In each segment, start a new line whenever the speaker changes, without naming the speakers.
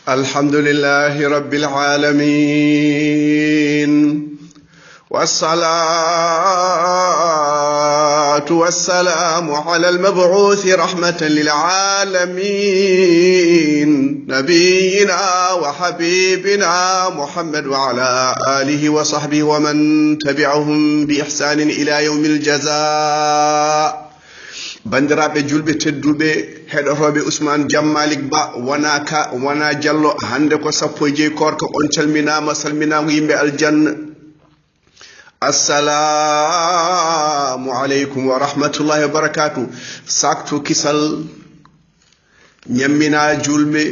الحمد لله رب العالمين، والصلاة والسلام على المبعوث رحمة للعالمين نبينا وحبيبنا محمد وعلى آله وصحبه ومن تبعهم بإحسان إلى يوم الجزاء. bandiraɓe julɓe tedduɓe heɗotoɓe Ousmane Jam Malick Ba wona Diallo hande ko 15 korka on calminama salminago yimɓe aljanna. Assalamu aleykum wa rahmatullahi wa barakatuh. saktu kisal ñammina julɓe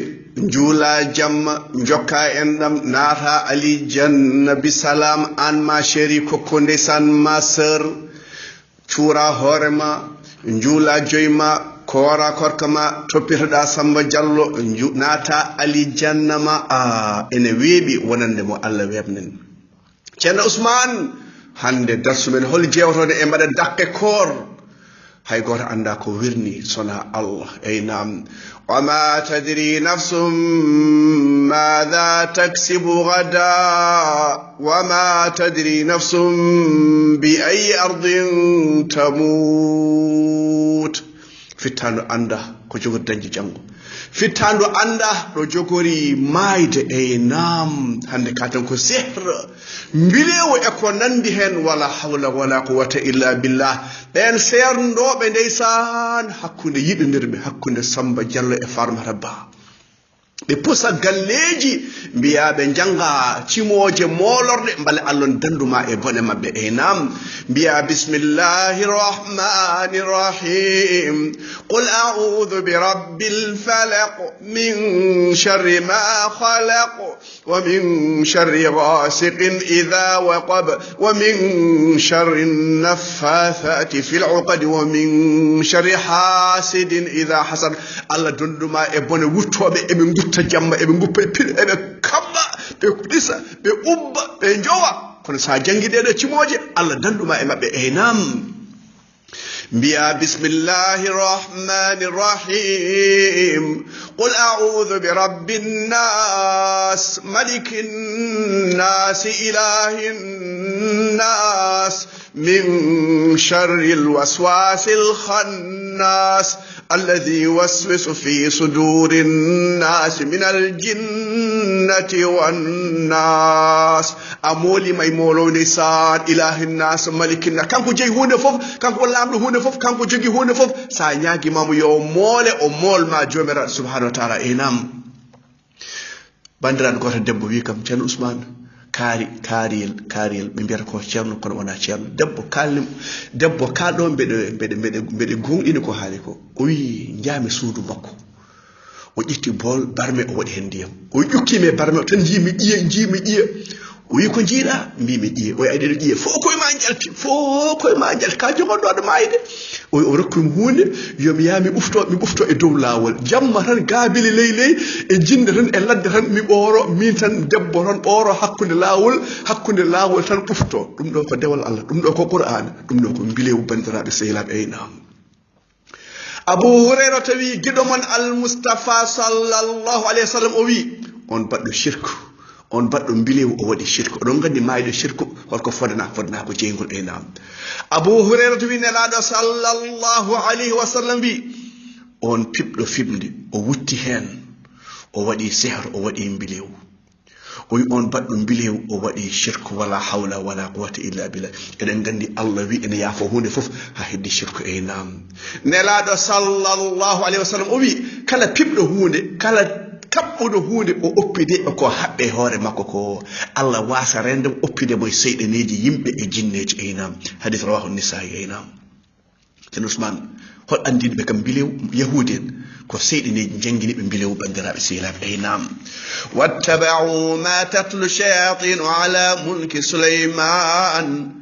juula jamma jokka en ɗam naata alijanna bisalam an ma chéri kokko ndeysan ma sœur cuura hoorema njuula joyma koora korkama toppitoɗa Samba Diallo naata alijanna ma ene weeɓi wonande mo Allah webnen. ceerno Ousmane hande darsumen hol jewtode e mbaɗa dakke koor hay goto anda ko wirni sona Allah. ey nam wama tadri nafsum madha taksibu gada wama tadri nafsum bi ayi ardin tamut. fittando anda ko jogori dañde janggo, fittando anda ɗo jogori mayde. ey nam hande katan ko sihr mbilewo e ko nandi hen wala hawla wala quwwata illa billah. ɓen seerndoɓe ndeysan hakkunde yiɗodirɓe hakkunde Samba Diallo e Farmata Ba ɓe pusa galleji mbiyaɓe janga cimoje molorde mbale Allah danduma e bone mabɓe. ey nam mbiya bismillahi rahmani rahim qul a'udhu bi rabbil falaq min sharri ma khalaq wa min sharri ghasiqin idha waqab wa min sharri naffathati fil 'uqad wa min sharri hasidin idha hasad. Allah danduma e bone wuttoɓe eɓe gutta jamma eɓe guppa e piɗe eɓe kabba ɓe ɗisa ɓe ubba ɓe jowa kono sa jangi ɗeɗo cimoje Allah danduma e mabɓe. ey nam mbiya bismillahi rahmani rahim qul a'udhu bi rabbin nas malikin nas ilahin nas min sharri alwaswasil khannas alladhi yuwaswisu fi sudurin nas min aljinnati wan nas. amoli may molo nisan ilahin nas malikin nas kanko jeyi hunde fof, kanko lamɗo hunde fof, kanko jogi hunde fof. sa ñaguimamo yo moole o molma jomiraɗo subhanahu wa taala. ey nam bandiraɗo goto debbo wi kam ceerno Ousmane kaariyel ɓe mbiyata ko ceerno kono wona ceerno. debbo kalɗo mbeɗe gonɗini ko haali ko. o wi jaami suudu makko o ƴetti bol barme o waɗi hen ndiyam o ƴukkimi e barme o tan jimi ƴiya o wi ko jiiɗa mbimi ƴiye o aɗeɗo ƴiye fof koye ma jalti ka jogoɗo ɗo mayde. o rokkumi hunde yomi yaha mi ɓufto e dow lawol jamma tan gaabili ley e jinde tan e ladde tan mi ɓooro min tan debbo tan ɓooro hakkude lawol tan ɓufto. ɗum ɗo ko dewal Allah, ɗum ɗo ko Qur'an, ɗum ɗo ko mbilewu bandiraɓe sehilaɓe. ey nam Abu Hurayra tawi giɗo mon al Mustafa sallallahu alayhi wa sallam o wi on baɗɗo shirku, on baɗɗo mbilewu o waɗi shirku. oɗon gandi mayɗo shirku holko fodana ko jeygol. ey nam Abu Hurayra wi nelaɗo sallallahu alayhi wa sallam wi on piɓɗo fimde o wutti hen o waɗi sihr o waɗi mbilewu. o wi on baɗɗo mbilewu o waɗi shirku wala hawla wala quwwata illa billah. eɗen gandi Allah wi ene yaafo hunde fof ha heddi shirku. ey nam nelaɗo sallallahu alayhi wa sallam o wi kala piɓɗo hunde, kala kaɓɓuɗo hunde o oppide ko haɓɓe hoore makko ko Allah wasa rendem oppide mo seyɗaneji yimɓe e jinneji. ey nam hadith rawahu Nisa'i. ey nam ceerno Ousmane hol andinɓe kam mbilewu yahudi en ko seyɗaneji jangguiniɓe mbilewu bandiraɓe sehilaɓe. ey nam wattaba'u ma tatlu shayatinu ala mulki Suleyman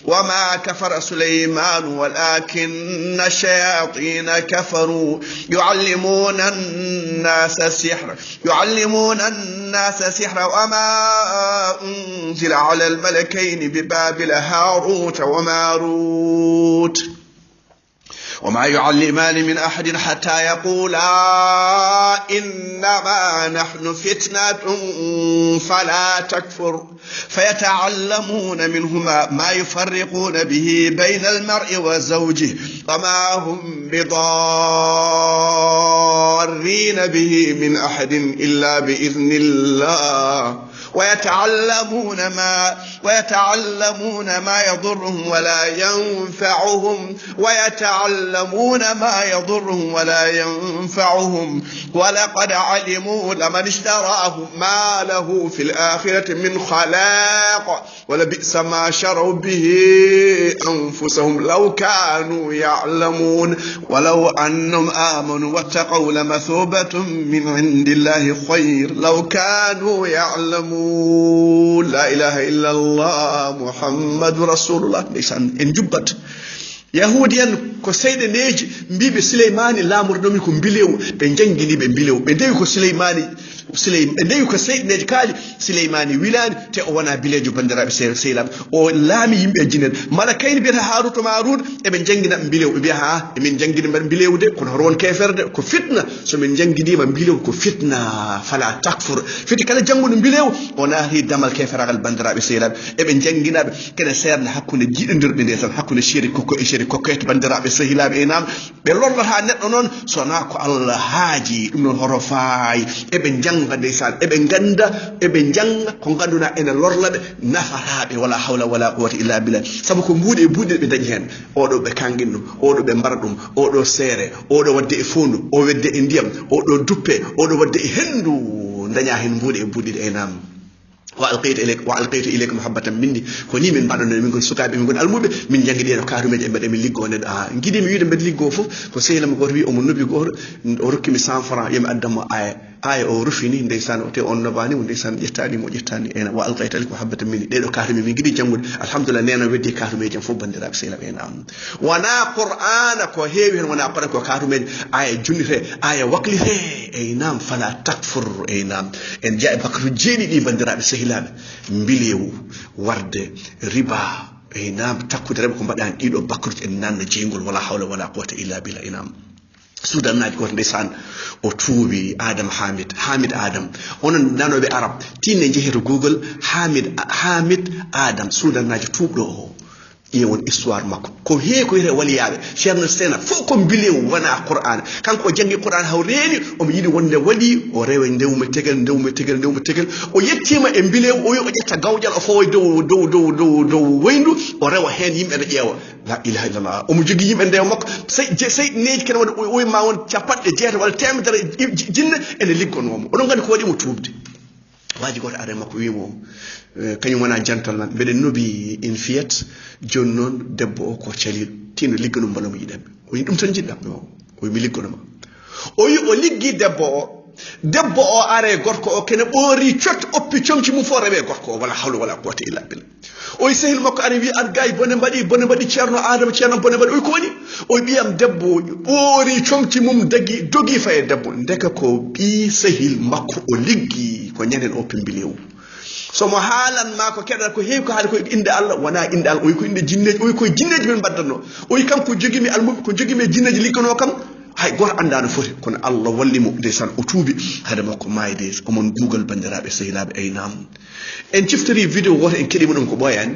وما كفر سليمان ولكن الشياطين كفروا يعلمون الناس السحر وما أنزل على الملكين ببابل هاروت وماروت وما يعلمان من أحد حتى يقولا إنما نحن فتنة فلا تكفر فيتعلمون منهما ما يفرقون به بين المرء وزوجه وما هم بضارين به من أحد إلا بإذن الله ويتعلمون ما يضرهم ولا ينفعهم ولقد علموا لمن اشتراه ما له في الآخرة من خلاق ولبئس ما شروا به أنفسهم لو كانوا يعلمون ولو أنهم آمنوا واتقوا لمثوبة من عند الله خير لو كانوا يعلمون. لا إله إلا الله محمد رسول الله. إن جبت yahudiyan ko seyde neji mbiɓe suleymani lamorɗomi ko mbilew ɓe jangguiniɓe mbilew ɓe ndewi ko ɓe ndewi ko seyɗeneji kaali suleymani wilani te o wona bilejo bandiraɓe sehlaɓe o laami yimɓe jinen mala kayni mbiyata haruto marud eɓe jangguinaɓe mbilew ɓe mbiya ha emin jangguini mbaɗa mbilew de kono hoto won keferde ko fitna somin jangguinima mbilew ko fitna fala takfur fiti kala janggudo mbilew o naati damal keferagal bandiraɓe sehlaɓe eɓe jangguinaɓe kene serde hakkude jiɗodirɓe nde tan hakkude séri kokko e séri kokkoyto bandiraɓe sehilaɓe e nam ɓe lorlata neɗɗo noon sona ko Allah haaji ɗum noon hoto faayi eɓe janga ndeysan eɓe ganda eɓe janga ko ganduna ene lorlaɓe nafataɓe wala hawla wala quwwata illa billah sabu ko mbuuɗe e buuɗe ɓe dañi hen oɗo ɓe kanguin ɗum oɗo ɓe mbara ɗum oɗo seere oɗo wadde e fondu o wedde e ndiyam oɗo duppe oɗo wadde e hendu daña hen mbuuɗe e buuɗiɗe e nam وألقيت إليك محبة مني كوني من بعد من كل سكاب من كل الموب من جنگدي أنا كارو مج أمبر من ليغو ند نجدي ميود أمبر ليغو فو كسيلا مغوربي أمون نبي غور أوركي مسان فرا يم أدم آي أو رفيني ndeysan ote on nobani ndeysan jettani mo jettani ena wa alqayta alaikum habbatan minni dedo kaarumi min gidi jangude alhamdulillah nena weddi kaarumi jam fo bandiraɓe sehlaɓe en am wana qur'ana ko heewi hen wana qur'an ko kaarumi aya junnite aya waklite e nam fala takfur e nam en jaa bakru jeeni ɗi bandiraɓe sehlaɓe mbilewu warde riba e nam takkude rebe ko mbaɗani ɗiɗo bakruji en nanna jeygol wala hawla wala quwwata illa billah inam sudannaji goto ndeysan o tuubi Adam Hamid Adam onon nanoɓe arab tinne jeehe to Google Hamid Adam sudannaji tuubɗo o ƴewon histoire makko ko heewi ko wiyete waliyaɓe ceerno sena fof ko mbilew wona qur'an kanko o janggi qur'an haw reeni omo yiɗi wonde waɗi o rewa ndewmo tegel o yettima e mbilew o wi o ƴetta gawƴal o fawoy dow woyndu o rewa hen yimɓe ne ƴeewa la ilaha illallah omo jogui yimɓe ndewa makko seyɗineji kene waɗa o wima won capanɗe jeetati walla temedere jinne ene liggonomo oɗon gandi ko waɗimo tuubde waji goto are makko wimo kañum wona jantal nan mbeɗen nobi in fiyat joni noon debbo o ko caliɗo tino ligganum bala mo yiɗanɓe o yi ɗum tan jiɗɗa o wi mi ligganoma o wi o liggi debbo o are gorko o kene ɓoori cot oppi comci mum fo rewe gorko o wala hawla wala quwwata illa billah o wi sehil makko are wi ar gayi bone mbaɗi ceerno Adama ceerno bone mbaɗi oyi ko woni o wi ɓiyam debbo ɓoori comci mum dogi faye debbo ndeka ko ɓi sehil makko o liggi ko ñanden o pimbilewu somo haalan ma ko keɗata ko heewi ko haali koye inde Allah wona inde Allah o wi ko inde jinneji o wi koye jinneji min mbaddatno o wi kanko jogimi almuɓe ko jogimi jinneji liggano kam hay goto anda no foti kono Allah wallimo ndeysan o tuubi hade makko mayde omon Google bandiraɓe sehilaɓe aynam en ciftori vidéo goto en keɗima ɗum ko ɓoyani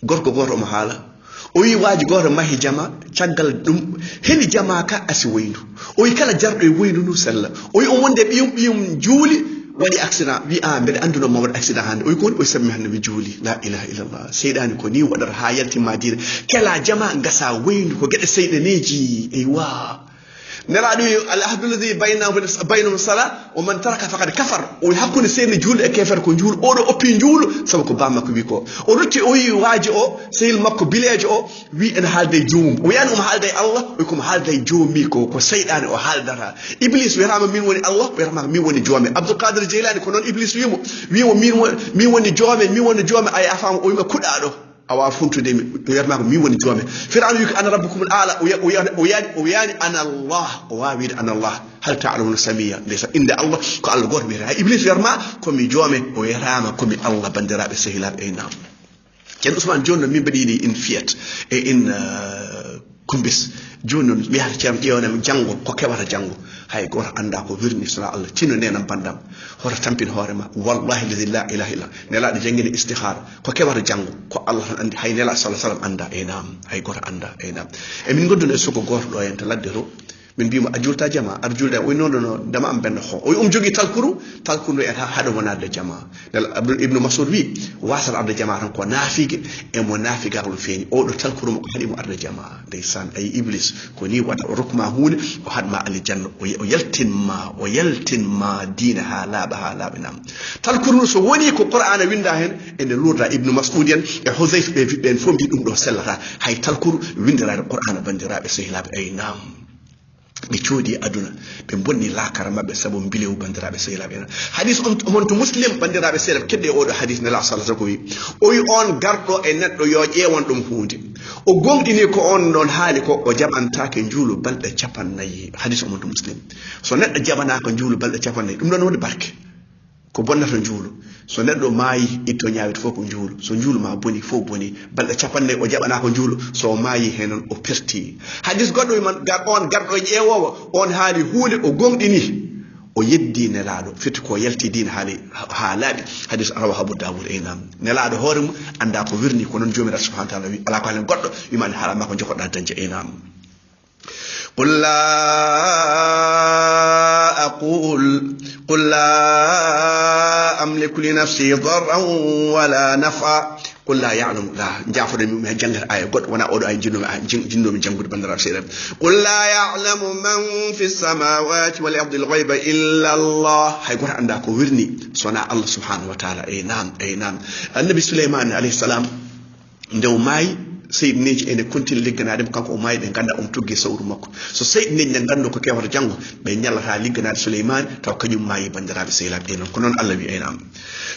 gorko goto omo haala o wi waaji goto mahi jama caggal ɗum heli jama ka asi woyndu o wi kala jarɗo e woyndu ndu sella o wi on wonde ɓiyum juuli waɗi accident wi mbeɗa anduno ma waɗa accident hande o wi ko woni o sammi hande mi juuli la ilaha illallah seyɗani ko ni waɗata ha yaltima diina kela jama gasa woyndu ko gueɗe seyɗaneji eywa neraɗo alahdu lladi baynahum sala o man taraka faqad kafar o hakkude seyni juulɗo e kefere ko juul oɗo oppi juulu sabu ko bammakko wi ko o rutti o wi waaji o sehil makko bilejo o wi ene haalde e joomum o wiyani omo haalde e Allah o wi komo haalde e joomi ko seyɗani o haaldata iblis wiyatama min woni Allah wiyatama min woni joome Abdul Qadir Jeylani ko noon iblis wimo min woni joome ay afama o wima kuɗaɗo awa funtude mi wiyatama ko min woni joome Fir'aun wi ko ana rabbukum al ala o yani ana Allah o wawi wiide ana Allah hal ta'lamuna samiya ndeysa inde Allah ko Allah goto wiyata iblis wiyatama komi joome o wiyatama komi Allah bandiraɓe sehilaɓe e nam ceerno Ousmane joni noon min mbaɗini in fiyat e in kumbis joni noon mi yahata ceerno ƴewnami janngo ko keɓata janngo hay goto anda ko wirni sona Allah tinno nenam bandam hoto tampin hoorema wallahi ladi la ilaha illa nelaɗo jangguine istihara ko keɓata janngo ko Allah tan andi hay nela sallah sallam anda e nam hay goto anda e nam emin gonduno e suko goto ɗo hen to ladde to min mbima a julta jama aɗa julde o nono dama am benn xo o jogi talkuru ndu en haɗo wonade jama nel ibnu masud wi wasat arde jama tan ko naafigue e mo naafigarlo feeñi oɗo talkuru mo ko haɗimo arde jama ndeysan ayi iblis ko ni waɗa o rokkuma hunde o haɗma aljanna o yaltinma diina ha laaɓa nam talkuru so woni ko qur'ana winda hen ene lurda ibnu masud en e hosayf ɓe ɓen fof mbi ɗum ɗo sellata hay talkuru windirade qur'ana bandiraɓe sehilaɓe ay nam ɓe coodi aduna ɓe bonni lakara maɓɓe sabu mbilewu bandiraɓe sehilaɓe en hadis on to muslim bandiraɓe sehilaɓe kedde oɗo hadis nela salata ko wi o wi on garɗo e neɗɗo yo ƴeewon ɗum hunde o gonɗini ko on ɗon haali ko o jaɓantake juulu balɗe 50 hadis omon to muslim so neɗɗo jaɓanaka juulu balɗe 50 ɗum ɗon woni barke ko bonnata juulu so neɗɗo maayi itto ñaawita fof ko juulu so juulu ma boni fof boni balɗe 50 o jaɓanako juulu so maayi henon o perti hadis goɗɗo wiman on garɗo e ƴeewowo on haali huunde o gonɗini o yeddi nelaɗo firti ko yalti diina ha laaɓi hadis rawa habu dawud e nam nelaɗo hoore mum anda ko wirni ko noon jomiraɗo subhanahu wa taala wi ala ko halen goɗɗo wimani haalama ko jokoɗa dañde e nam قل لا أملك لنفسي ضرا ولا نفعا قل لا يعلم لا جعفر من جنة آية قد وانا أود آية جنو من جنة بندر سيرم قل لا يعلم من في السماوات والأرض الغيب إلا الله هيقول عندك ورني صنع الله سبحانه وتعالى أي نعم النبي سليمان عليه السلام ندو ماي seydi neji ene continue ligganade kanko o maayi ɓe ganda on tuggi sawru makko so seydi neji ne gando ko kewata janggo ɓe ñallata ligganade souleymane taw kañum maayi bandiraɓe sehilaɓe non ko noon Allah wi enam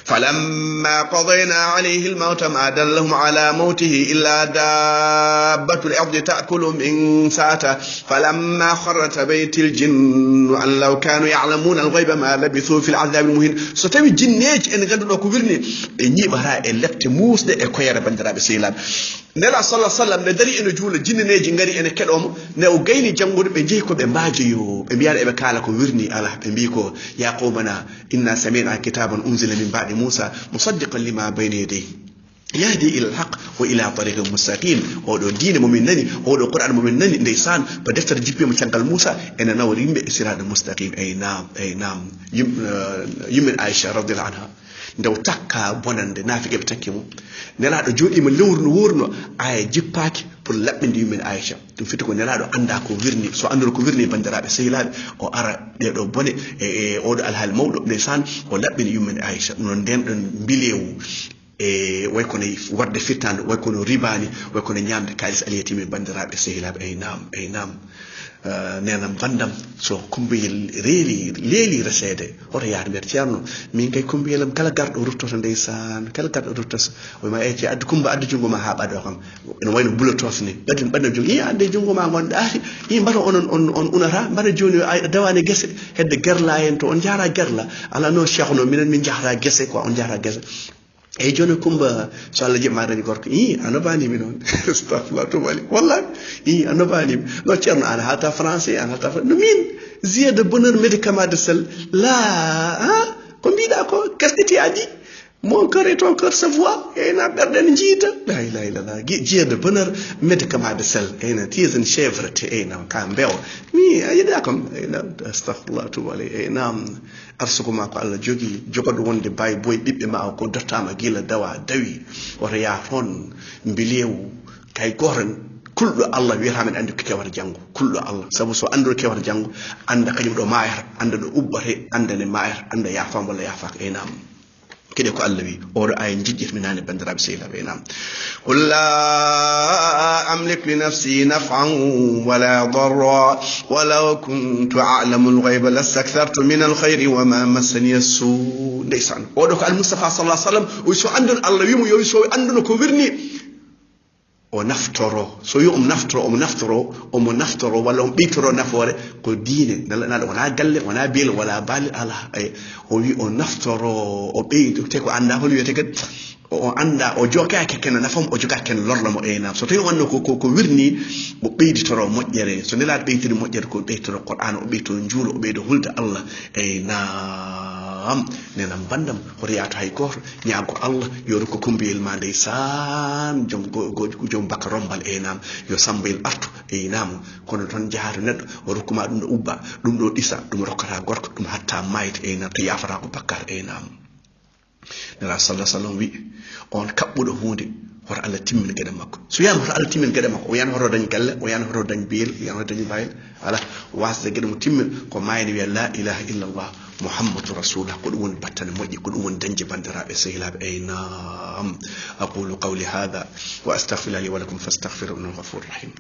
falamma qadayna alayhi almawta ma dallahum ala mawtihi illa dabbatu al-ardi ta'kulu min sa'ata falamma kharra tabayti al-jinn an law kanu ya'lamuna al-ghayba ma labithu fi al-'adhab al-muhin so tawi jinneji en ganduɗo ko wirni ɓe ñiɓata e lefte musde e koyere bandiraɓe sehilaɓe nela sallallahu alaihi wasallam ne dari ene juula jinneneji ngari ene keɗomo ne o gayni jangude ɓe jeeyi ko ɓe mbaajoyo ɓe mbiyaɗa eɓe kaala ko wirni ala ɓe mbi ko ya qawmana inna sami'na kitaban unzila min ba'di musa musaddiqan lima bayna yadayhi yahdi ila alhaq wa ila tariqin mustaqim oɗo diine momin nani oɗo qur'an momin nani ndeysan ba deftere jippima caggal moussa ene nawori yimɓe e sirade mustaqim ay nam yummin aicha radiallahu anha ndew takka bonande naafiɓe ɓe takki mum nelaɗo jooɗima lewru wurno aya jippaki pour laɓɓinde yummin aicha ɗum fiti ko nelaɗo anda ko wirni so anduno ko wirni bandiraɓe sehilaɓe o ara ɗeɗo bone e oɗo alhaali mawɗo ndeysan o laɓɓini yummin aicha ɗum noon nden ɗon mbilewu e way kono wadde fittande way kono ribani way kono ñamde kalis aliyatimi bandiraɓe sehilaɓe ay nam nenam bandam so kumbiyel leeli resede oto yaade nder ceerno min kay kumbiyelam kala garɗo ruttoto ndeysan kala garɗo ruttoto oyma ecce addu kumba addu jungo ma ha ɓaɗo kam ene wayno bulotos ni ɓaɗɗo jungo ande jungo ma gonɗa i mbaɗa on unata mbaɗa joni dawane guese hedde gerla en to on jara gerla ala no cheikhno minen min jahata guese quoi on jahata guese e joni kumba so Allah jema dañi gorko anobanimi noon astafurlah to wali wallahi anobanimi no ceerno an haalta français an haalta no min zia de bonheur médicament de sel la ko mbiɗa ko kasɗiti a di mon cœur et ton cœur se voit eyna ɓerɗe ne jiita la ilaha illallah zia de bonheur médicament de sel eyna tears and chèvre te eyna ka mbewa mi a yiɗa kam eyna astafurlah to wali eynam arsukuma ko Allah jogoɗo wonde bayi boy ɓiɓɓe ma ko dottama gila dawi oto yaa toon mbilewu kay goto kulɗo Allah wiyata men andi ko kewata janggo kulɗo Allah sabu so anduɗo kewata janggo anda kañum ɗo mayata anda ɗo ubbate anda ne mayata anda yafama walla yafaka enam kede ko Allah wi oɗo aya jiɗƴitminani bandiraɓe sehilaɓe enam qul la amliku li nafsi naf'an wala darra walaw kuntu a'lamu al-ghayba lastakthartu min al-khayri wama massani as-su ndeysan oɗo ko al-Mustafa sallallahu alaihi wasallam o so andun Allah wimo yo so anduno ko wirni o naftoro so yo omo naftoro walla on ɓeytoro nafoore ko diine naɗa wona galle wona beele wala baali ala o wi o naftoro o ɓeydo te ko anda hol wiyete kadi o anda o jokaki ken nafam o jogaki ken lorlamo nam so tawi wanno ko wirni o ɓeyditoro moƴƴere so nelaɗo ɓeytiri moƴƴere ko ɓeytoro qur'an o ɓeytoro juulo o ɓeydo hulde Allah nam nenam bandam hoto yaata hay goto ñaago Allah yoru ko kumbiyel ma ndeysan joom baka rombal nam yo sambayel artu nam kono toon jahato neɗɗo o rokkuma ɗum ɗo ubba ɗum ɗo ɗisa ɗum rokkata gorko ɗum hatta mayde nam to yafata ko bakkar nam nela sallah sallam wi on kaɓɓuɗo hunde hoto Allah timmin gueɗe makko so yiyama hoto Allah timmin gueɗe makko o yana hoto dañ galle o yana hoto dañ beel o yana hoto dañ bayil ala wasde gueɗe mo timmin ko mayde wiya la ilaha illallah muhammadu rasulullah ko ɗum woni battane moƴƴi ko ɗum woni dañde bandiraɓe sehilaɓe nam aqulu qawli hada wa astaghfirullahi wa lakum fastaghfiruhu innahu ghafurur rahim